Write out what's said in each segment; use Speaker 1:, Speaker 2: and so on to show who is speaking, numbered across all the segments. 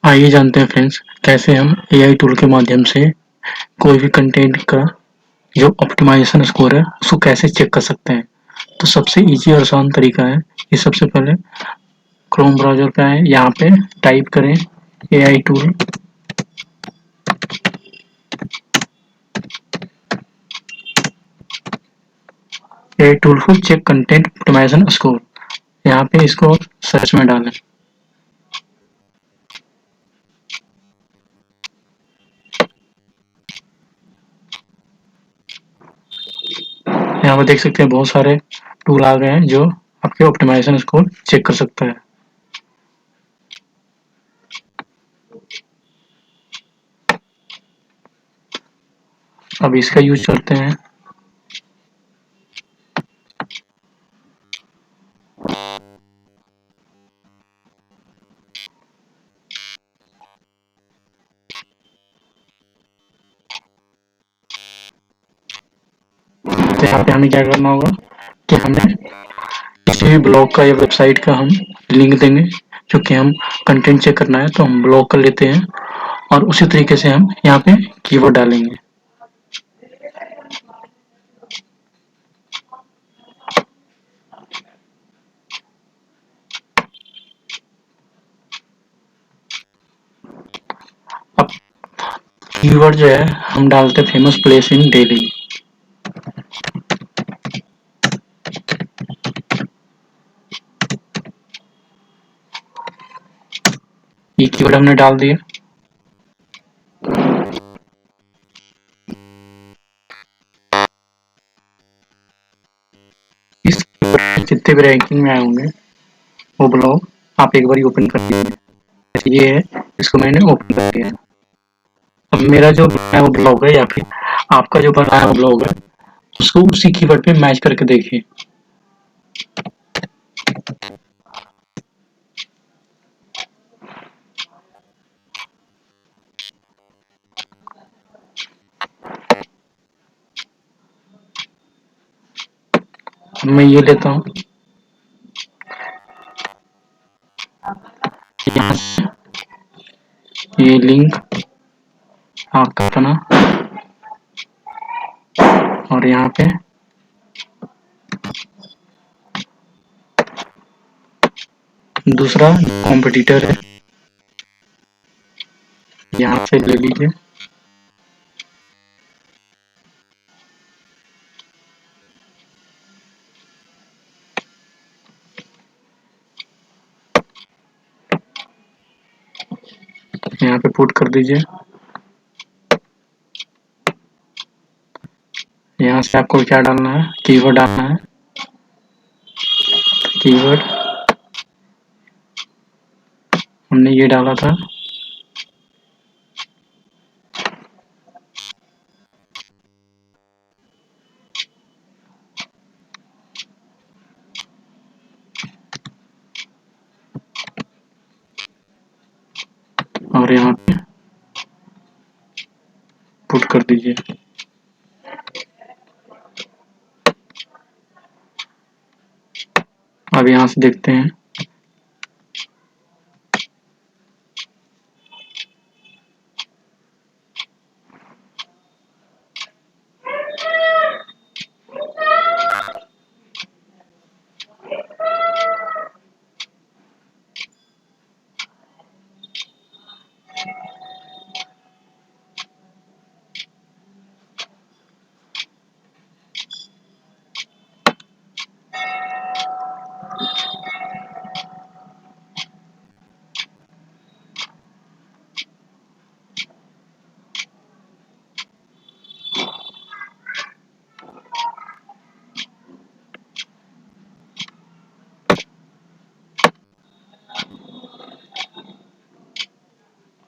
Speaker 1: आइए जानते हैं फ्रेंड्स, कैसे हम एआई टूल के माध्यम से कोई भी कंटेंट का जो ऑप्टिमाइजेशन स्कोर है उसको कैसे चेक कर सकते हैं। तो सबसे इजी और आसान तरीका है कि सबसे पहले क्रोम ब्राउज़र पे आएँ, यहाँ पे टाइप करें AI tool. AI tool for check content optimisation score, यहाँ पे इसको सर्च में डालें। यहाँ पे देख सकते हैं बहुत सारे टूल आ गए हैं जो आपके ऑप्टिमाइजेशन स्कोर चेक कर सकता है। अब इसका यूज करते हैं। तो यहाँ पे हमें क्या करना होगा कि हमें किसी भी ब्लॉग का या वेबसाइट का हम लिंक देंगे, क्योंकि हम कंटेंट चेक करना है तो हम ब्लॉग कर लेते हैं और उसी तरीके से हम यहाँ पे कीवर्ड डालेंगे। अब कीवर्ड जो है हम डालते हैं फेमस प्लेस इन दिल्ली। ये कीवर्ड हमने डाल दिया। इस जितने भी रैंकिंग में आए होंगे वो ब्लॉग आप एक बार ओपन कर लीजिए। ये है, इसको मैंने ओपन कर दिया। अब मेरा जो बनाया हुआ ब्लॉग है या फिर आपका जो बनाया हुआ ब्लॉग है उसको उसी कीवर्ड पे मैच करके देखिए। मैं ये लेता हूँ, यहाँ से ये लिंक आपका अपना और यहाँ पे दूसरा कॉम्पिटिटर है, यहाँ से ले लीजिए। यहाँ पे पुट कर दीजिए। यहाँ से आपको क्या डालना है, कीवर्ड डालना है। कीवर्ड हमने ये डाला था। और यहाँ पे पुट कर दीजिए। अब यहाँ से देखते हैं।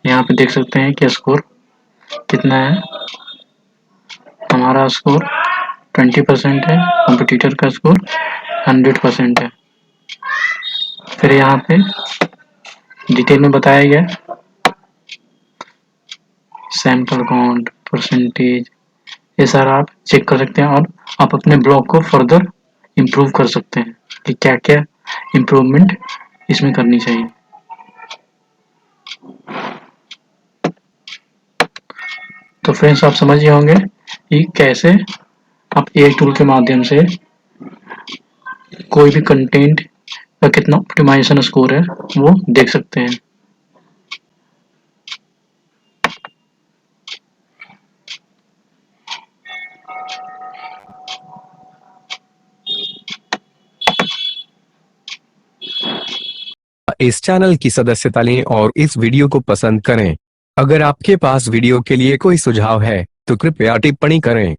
Speaker 1: यहाँ पे देख सकते हैं कि स्कोर कितना है। हमारा स्कोर 20% है, कॉम्पिटिटर का स्कोर 100% है। फिर यहाँ पे डिटेल में बताया गया सैंपल काउंट, परसेंटेज, ये सारा आप चेक कर सकते हैं और आप अपने ब्लॉग को फर्दर इम्प्रूव कर सकते हैं कि क्या क्या इम्प्रूवमेंट इसमें करनी चाहिए। तो फ्रेंड्स आप समझ गए होंगे कि कैसे आप एआई टूल के माध्यम से कोई भी कंटेंट का कितना ऑप्टिमाइजेशन स्कोर है वो देख सकते हैं।
Speaker 2: इस चैनल की सदस्यता लें और इस वीडियो को पसंद करें। अगर आपके पास वीडियो के लिए कोई सुझाव है तो कृपया टिप्पणी करें।